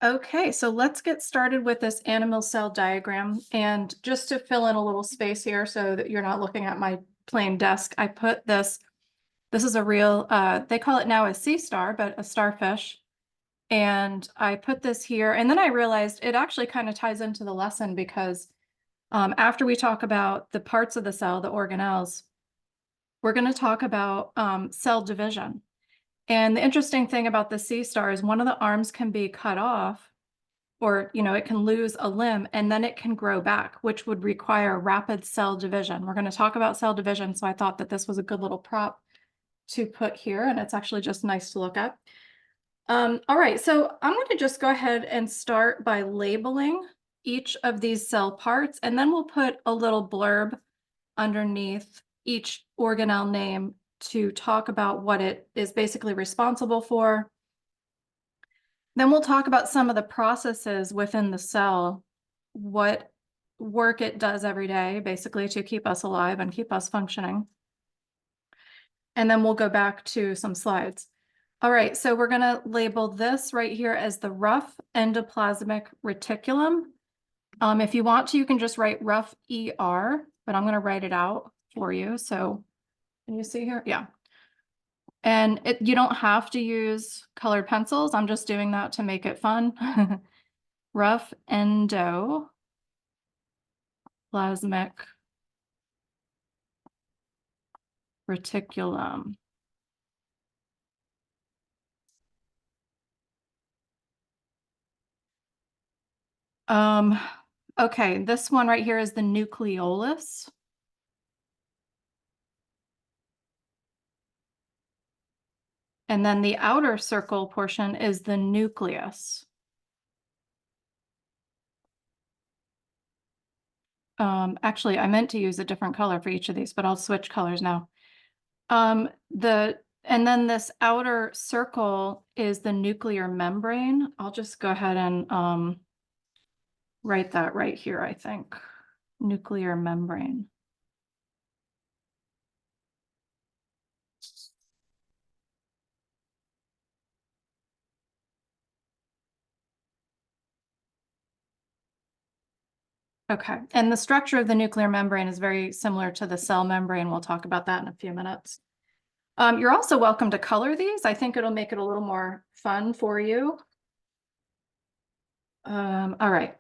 Okay, so let's get started with this animal cell diagram. And just to fill in a little space here so that you're not looking at my plain desk, I put this is a real, they call it now a sea star, but a starfish. And I put this here, and then I realized it actually kind of ties into the lesson because after we talk about the parts of the cell, the organelles, we're going to talk about cell division. And the interesting thing about the sea star is one of the arms can be cut off, or it can lose a limb and then it can grow back, which would require rapid cell division. We're going to talk about cell division, so I thought that this was a good little prop to put here, and it's actually just nice to look at. All right, so I'm going to just go ahead and start by labeling each of these cell parts, and then we'll put a little blurb underneath each organelle name to talk about what it is basically responsible for. Then we'll talk about some of the processes within the cell, what work it does every day, basically to keep us alive and keep us functioning. And then we'll go back to some slides. All right, so we're going to label this right here as the rough endoplasmic reticulum. If you want to, you can just write rough ER, but I'm going to write it out for you. So can you see here? Yeah. And you don't have to use colored pencils. I'm just doing that to make it fun. Rough endoplasmic reticulum. Okay, this one right here is the nucleolus. And then the outer circle portion is the nucleus. Actually, I meant to use a different color for each of these, but I'll switch colors now. And then this outer circle is the nuclear membrane. I'll just go ahead and write that right here, I think. Nuclear membrane. Okay, and the structure of the nuclear membrane is very similar to the cell membrane. We'll talk about that in a few minutes. You're also welcome to color these. I think it'll make it a little more fun for you. All right.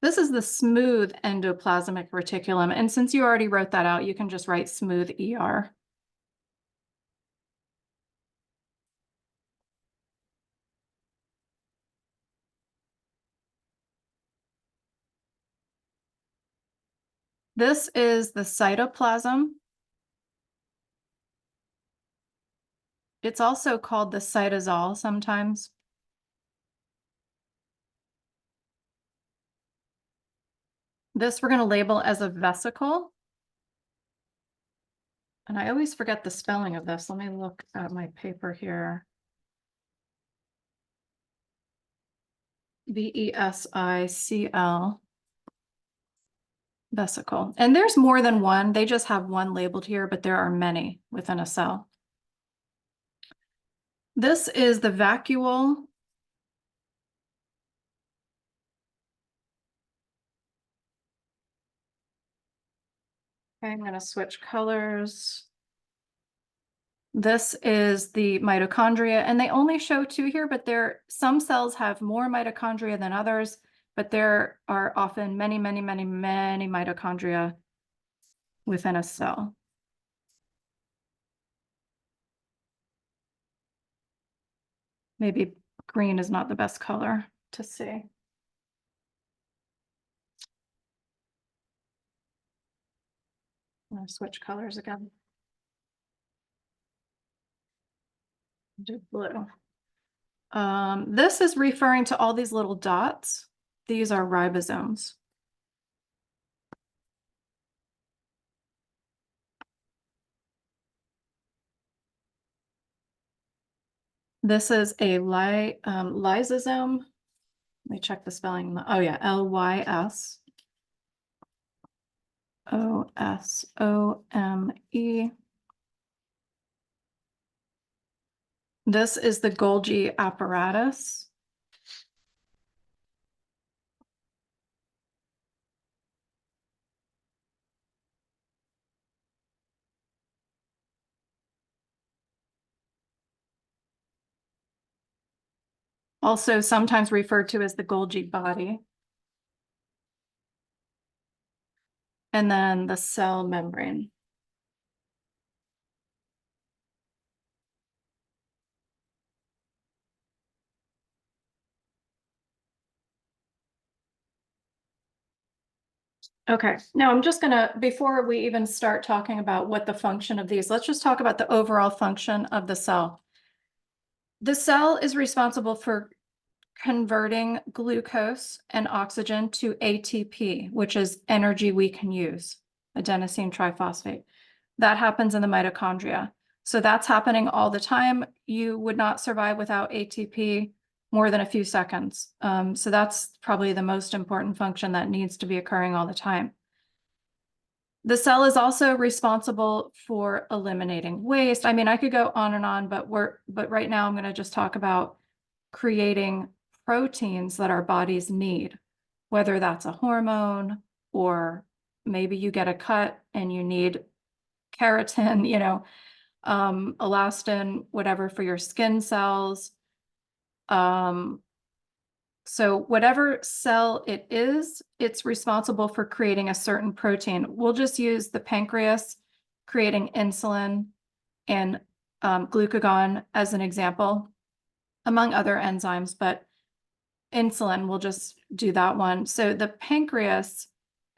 This is the smooth endoplasmic reticulum. And since you already wrote that out, you can just write smooth ER. This is the cytoplasm. It's also called the cytosol sometimes. This we're going to label as a vesicle. And I always forget the spelling of this. Let me look at my paper here. VESICL. Vesicle. And there's more than one. They just have one labeled here, but there are many within a cell. This is the vacuole. Okay, I'm going to switch colors. This is the mitochondria, and they only show two here, but some cells have more mitochondria than others, but there are often many, many, many, many mitochondria within a cell. Maybe green is not the best color to see. I'm going to switch colors again. Do blue. This is referring to all these little dots. These are ribosomes. This is a lysosome. Let me check the spelling. Oh yeah, Lysosome. This is the Golgi apparatus. Also sometimes referred to as the Golgi body. And then the cell membrane. Okay, now I'm just gonna, before we even start talking about what the function of these, let's just talk about the overall function of the cell. The cell is responsible for converting glucose and oxygen to ATP, which is energy we can use, adenosine triphosphate. That happens in the mitochondria. So that's happening all the time. You would not survive without ATP more than a few seconds. So that's probably the most important function that needs to be occurring all the time. The cell is also responsible for eliminating waste. I mean, I could go on and on, but right now I'm going to just talk about creating proteins that our bodies need, whether that's a hormone or maybe you get a cut and you need keratin, elastin, whatever for your skin cells. So whatever cell it is, it's responsible for creating a certain protein. We'll just use the pancreas creating insulin and glucagon as an example, among other enzymes, but insulin, we'll just do that one. So the pancreas,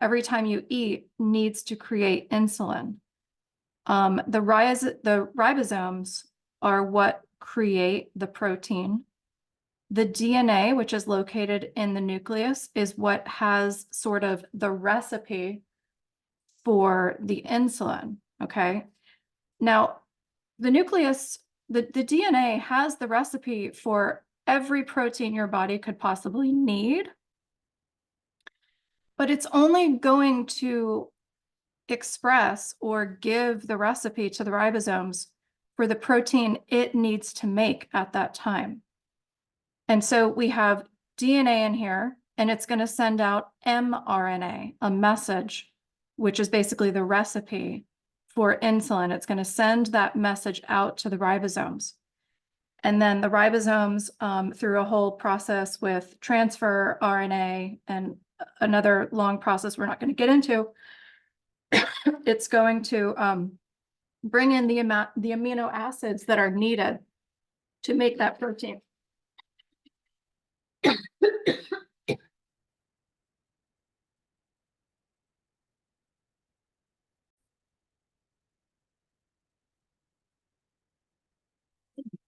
every time you eat, needs to create insulin. The ribosomes are what create the protein. The DNA, which is located in the nucleus, is what has sort of the recipe for the insulin, okay? Now, the nucleus, the DNA has the recipe for every protein your body could possibly need, but it's only going to express or give the recipe to the ribosomes for the protein it needs to make at that time. And so we have DNA in here, and it's going to send out mRNA, a message, which is basically the recipe for insulin. It's going to send that message out to the ribosomes. And then the ribosomes, through a whole process with transfer RNA and another long process we're not going to get into, it's going to bring in the amino acids that are needed to make that protein.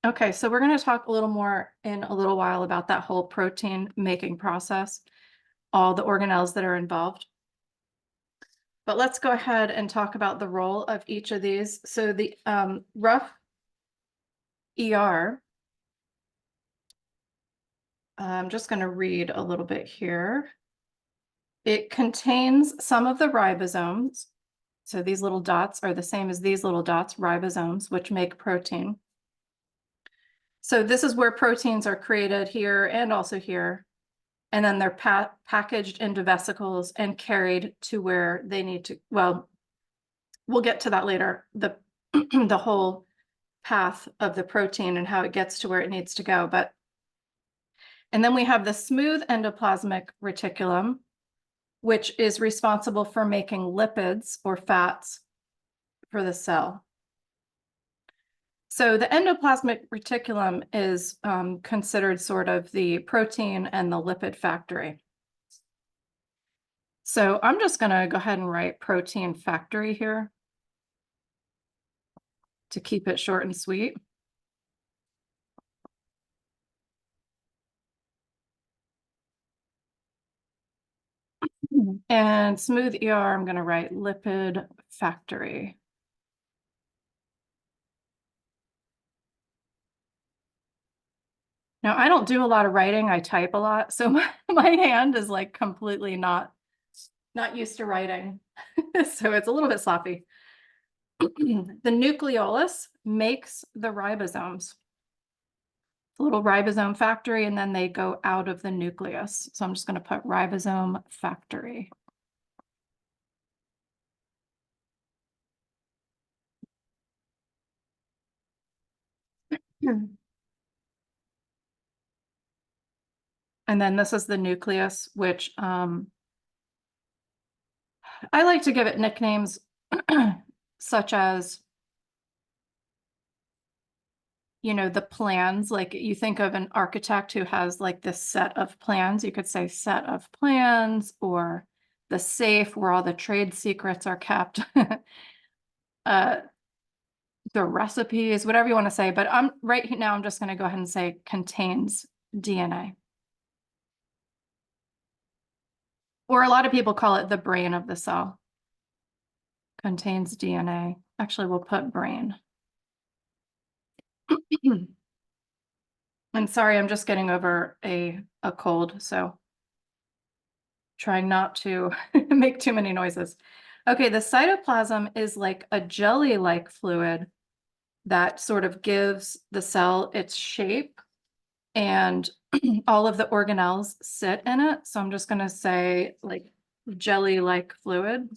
Okay, so we're going to talk a little more in a little while about that whole protein making process, all the organelles that are involved. But let's go ahead and talk about the role of each of these. So the rough ER, I'm just going to read a little bit here. It contains some of the ribosomes. So these little dots are the same as these little dots, ribosomes, which make protein. So this is where proteins are created here and also here. And then they're packaged into vesicles and carried to where they need to. Well, we'll get to that later, the the whole path of the protein and how it gets to where it needs to go. And then we have the smooth endoplasmic reticulum, which is responsible for making lipids or fats for the cell. So the endoplasmic reticulum is considered sort of the protein and the lipid factory. So I'm just going to go ahead and write protein factory here to keep it short and sweet. And smooth ER, I'm going to write lipid factory. Now, I don't do a lot of writing. I type a lot. So my hand is like completely not used to writing. So it's a little bit sloppy. The nucleolus makes the ribosomes. little ribosome factory, and then they go out of the nucleus. So I'm just going to put ribosome factory. And then this is the nucleus, which I like to give it nicknames such as, you know, the plans. Like you think of an architect who has like this set of plans, you could say set of plans, or the safe where all the trade secrets are kept. uh, the recipes, whatever you want to say, but I'm right now, I'm just going to go ahead and say contains DNA. Or a lot of people call it the brain of the cell. Contains DNA. Actually, we'll put brain. And sorry, I'm just getting over a cold, so trying not to make too many noises. Okay, the cytoplasm is like a jelly-like fluid that sort of gives the cell its shape, and all of the organelles sit in it. So I'm just going to say like jelly-like fluid.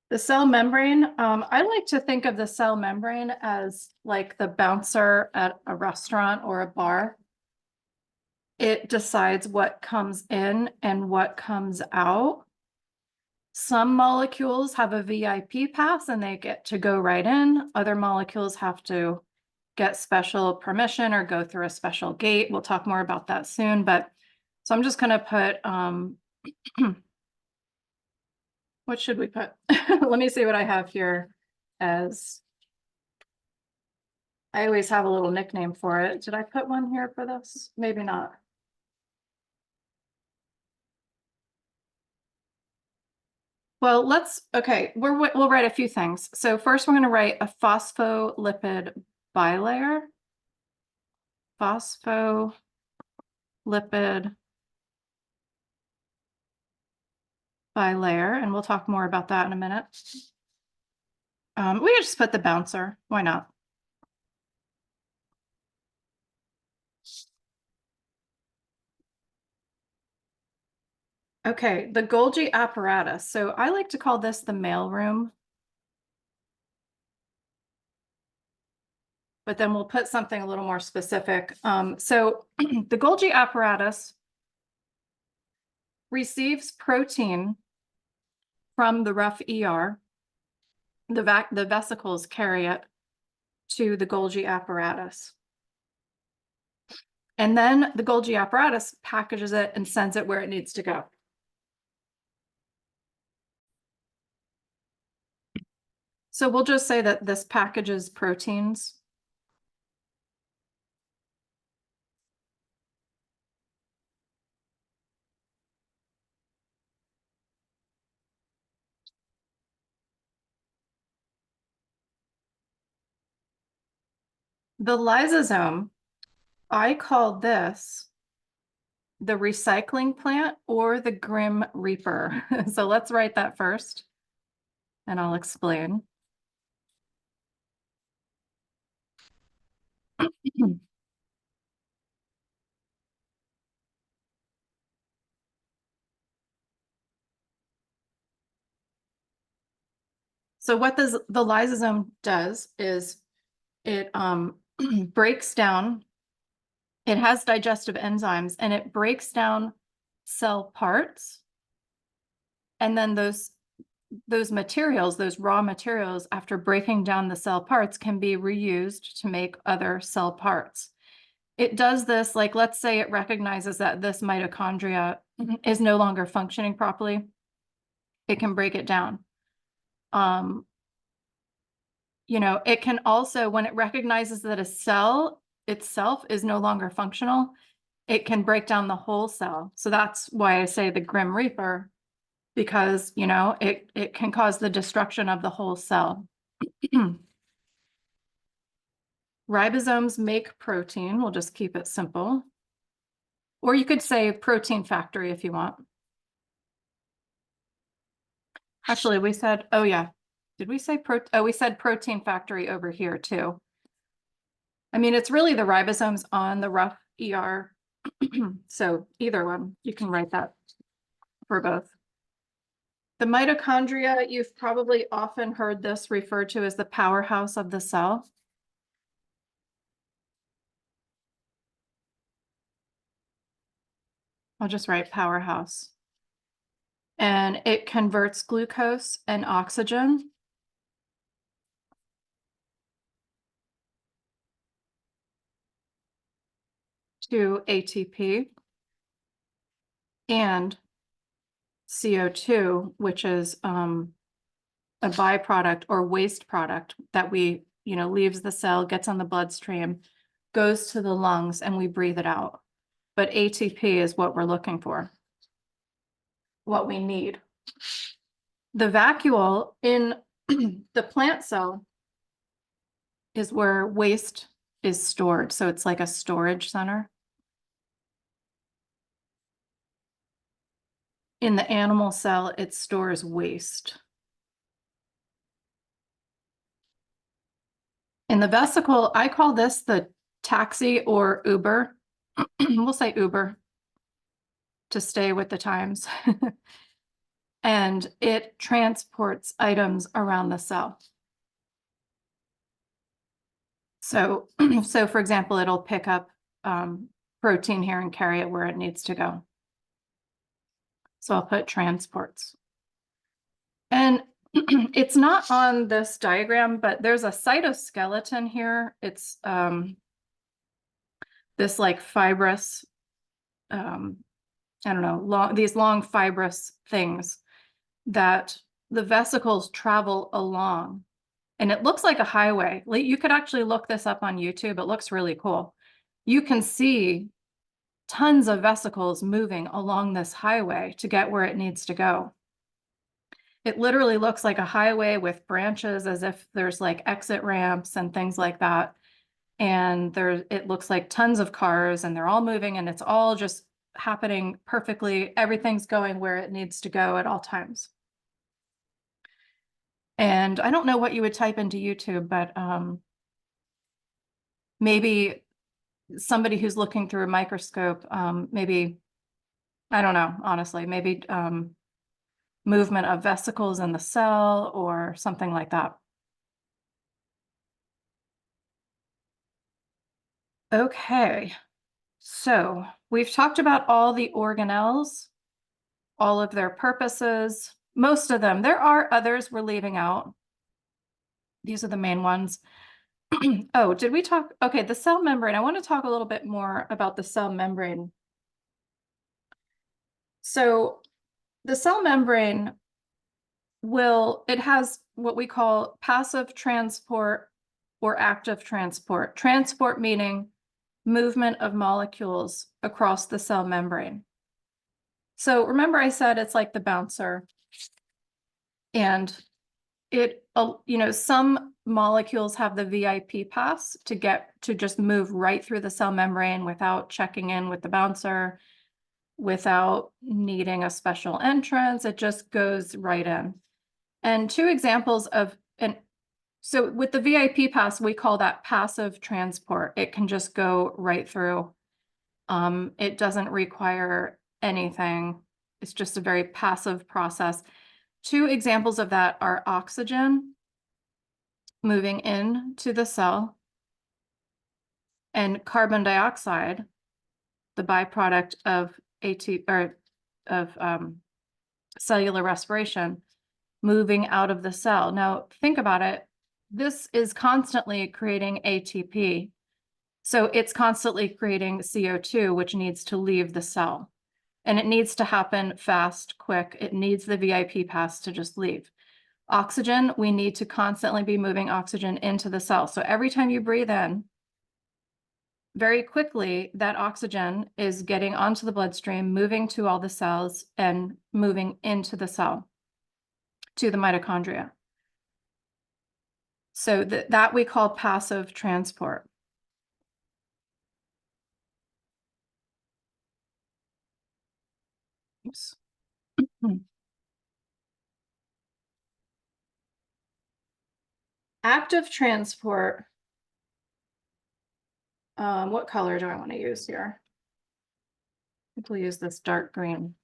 The cell membrane, I like to think of the cell membrane as like the bouncer at a restaurant or a bar. It decides what comes in and what comes out. Some molecules have a VIP pass and they get to go right in. Other molecules have to get special permission or go through a special gate. We'll talk more about that soon, but so I'm just going to put, what should we put? Let me see what I have here as, I always have a little nickname for it. Did I put one here for this? Maybe not. Well, okay, we'll write a few things. So first we're going to write a phospholipid bilayer. Phospholipid bilayer, and we'll talk more about that in a minute. We just put the bouncer. Why not? Okay, the Golgi apparatus. So I like to call this the mailroom, but then we'll put something a little more specific. So the Golgi apparatus receives protein from the rough ER. The vesicles carry it to the Golgi apparatus. And then the Golgi apparatus packages it and sends it where it needs to go. So we'll just say that this packages proteins. The lysosome, I call this the recycling plant or the Grim Reaper. So let's write that first, and I'll explain. So what the lysosome does is it breaks down, it has digestive enzymes, and it breaks down cell parts. And then those materials, those raw materials, after breaking down the cell parts, can be reused to make other cell parts. It does this, like, let's say it recognizes that this mitochondria is no longer functioning properly. It can break it down. You know, it can also, when it recognizes that a cell itself is no longer functional, it can break down the whole cell. So that's why I say the Grim Reaper, because, you know, it can cause the destruction of the whole cell. Ribosomes make protein. We'll just keep it simple. Or you could say protein factory if you want. Actually, we said, oh yeah. Did we say we said protein factory over here too. I mean, it's really the ribosomes on the rough ER. So either one, you can write that for both. The mitochondria, you've probably often heard this referred to as the powerhouse of the cell. I'll just write powerhouse. And it converts glucose and oxygen to ATP and CO2, which is a byproduct or waste product that leaves the cell, gets on the bloodstream, goes to the lungs, and we breathe it out. But ATP is what we're looking for, what we need. The vacuole in the plant cell is where waste is stored. So it's like a storage center. In the animal cell, it stores waste. In the vesicle, I call this the taxi or Uber. We'll say Uber to stay with the times. And it transports items around the cell. So, so for example, it'll pick up protein here and carry it where it needs to go. So I'll put transports. And it's not on this diagram, but there's a cytoskeleton here. It's this like fibrous, I don't know, these long fibrous things that the vesicles travel along. And it looks like a highway. You could actually look this up on YouTube. It looks really cool. You can see tons of vesicles moving along this highway to get where it needs to go. It literally looks like a highway with branches, as if there's like exit ramps and things like that. And it looks like tons of cars, and they're all moving, and it's all just happening perfectly. Everything's going where it needs to go at all times. And I don't know what you would type into YouTube, but maybe somebody who's looking through a microscope, maybe, I don't know, honestly, maybe movement of vesicles in the cell or something like that. Okay, so we've talked about all the organelles, all of their purposes, most of them. There are others we're leaving out. These are the main ones. Oh, did we talk? Okay, the cell membrane. I want to talk a little bit more about the cell membrane. So the cell membrane it has what we call passive transport or active transport. Transport meaning movement of molecules across the cell membrane. So remember I said it's like the bouncer, and some molecules have the VIP pass to just move right through the cell membrane without checking in with the bouncer, without needing a special entrance. It just goes right in. And two examples so with the VIP pass, we call that passive transport. It can just go right through. It doesn't require anything. It's just a very passive process. Two examples of that are oxygen moving into the cell and carbon dioxide, the byproduct of cellular respiration, moving out of the cell. Now, think about it. This is constantly creating ATP. So it's constantly creating CO2, which needs to leave the cell. And it needs to happen fast, quick. It needs the VIP pass to just leave. Oxygen, we need to constantly be moving oxygen into the cell. So every time you breathe in, very quickly, that oxygen is getting onto the bloodstream, moving to all the cells and moving into the cell, to the mitochondria. So that we call passive transport. Oops. Active transport. What color do I want to use here? I think we'll use this dark green.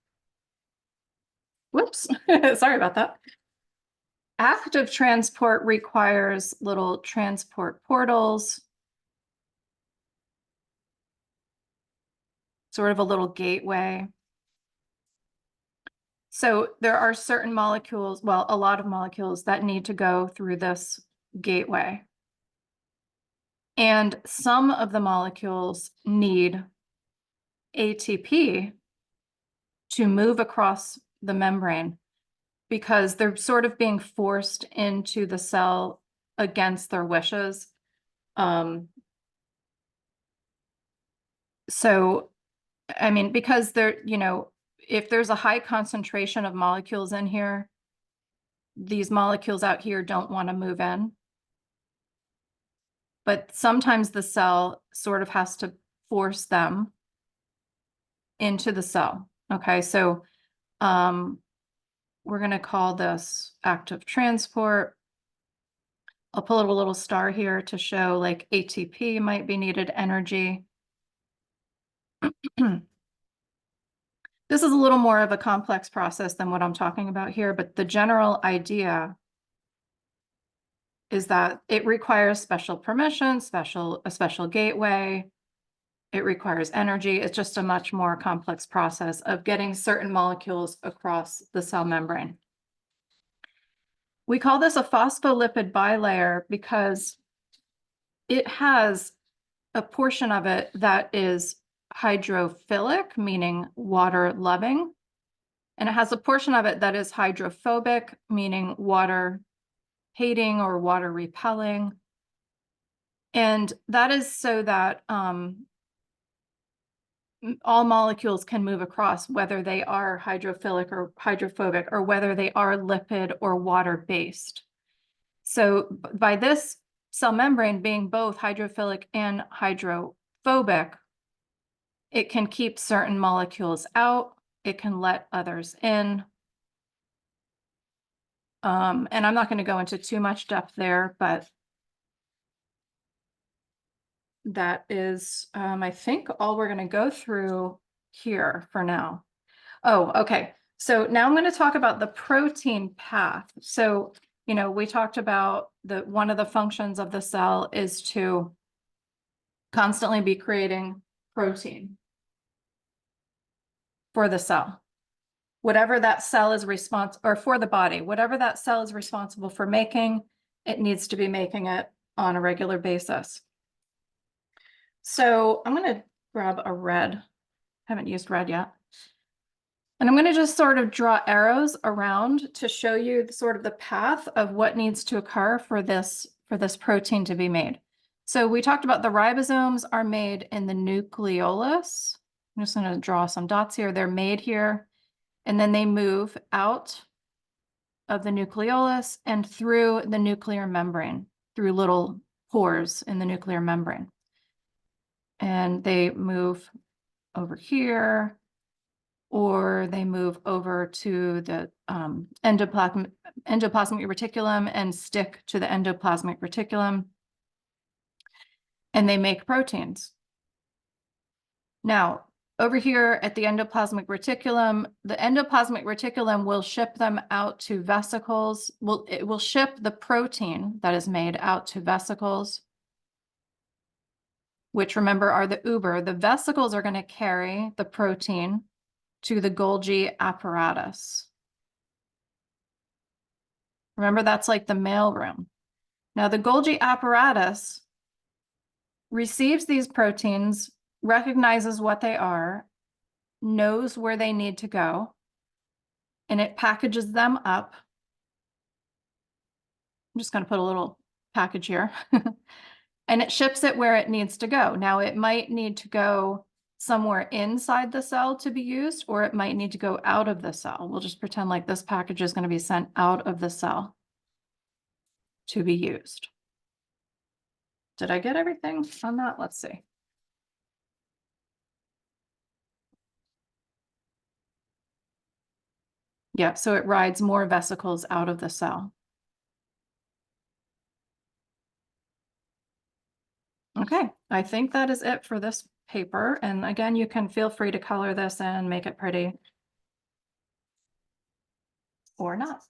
Whoops, sorry about that. Active transport requires little transport portals, sort of a little gateway. So there are certain molecules, well, a lot of molecules that need to go through this gateway. And some of the molecules need ATP to move across the membrane because they're sort of being forced into the cell against their wishes. So, I mean, because there, if there's a high concentration of molecules in here, these molecules out here don't want to move in. But sometimes the cell sort of has to force them into the cell. Okay, so we're going to call this active transport. I'll put a little star here to show like ATP might be needed energy. This is a little more of a complex process than what I'm talking about here, but the general idea is that it requires special permission, a special gateway. It requires energy. It's just a much more complex process of getting certain molecules across the cell membrane. We call this a phospholipid bilayer because it has a portion of it that is hydrophilic, meaning water loving, and it has a portion of it that is hydrophobic, meaning water hating or water repelling. And that is so that all molecules can move across, whether they are hydrophilic or hydrophobic, or whether they are lipid or water-based. So by this cell membrane being both hydrophilic and hydrophobic, it can keep certain molecules out, it can let others in. And I'm not going to go into too much depth there, but that is, I think, all we're going to go through here for now. Oh, okay. So now I'm going to talk about the protein path. So, we talked about one of the functions of the cell is to constantly be creating protein for the cell. Whatever that cell is responsible, or for the body, whatever that cell is responsible for making, it needs to be making it on a regular basis. So I'm going to grab a red. Haven't used red yet. And I'm going to just sort of draw arrows around to show you sort of the path of what needs to occur for this protein to be made. So we talked about the ribosomes are made in the nucleolus. I'm just going to draw some dots here. They're made here, and then they move out of the nucleolus and through the nuclear membrane, through little pores in the nuclear membrane. And they move over here, or they move over to the endoplasmic reticulum and stick to the endoplasmic reticulum, and they make proteins. Now, over here at the endoplasmic reticulum, the endoplasmic reticulum will ship them out to vesicles. It will ship the protein that is made out to vesicles, which, remember, are the Uber. The vesicles are going to carry the protein to the Golgi apparatus. Remember, that's like the mailroom. Now, the Golgi apparatus receives these proteins, recognizes what they are, knows where they need to go, and it packages them up. I'm just going to put a little package here. And it ships it where it needs to go. Now, it might need to go somewhere inside the cell to be used, or it might need to go out of the cell. We'll just pretend like this package is going to be sent out of the cell to be used. Did I get everything on that? Let's see. Yeah, so it rides more vesicles out of the cell. Okay, I think that is it for this paper. And again, you can feel free to color this and make it pretty or not.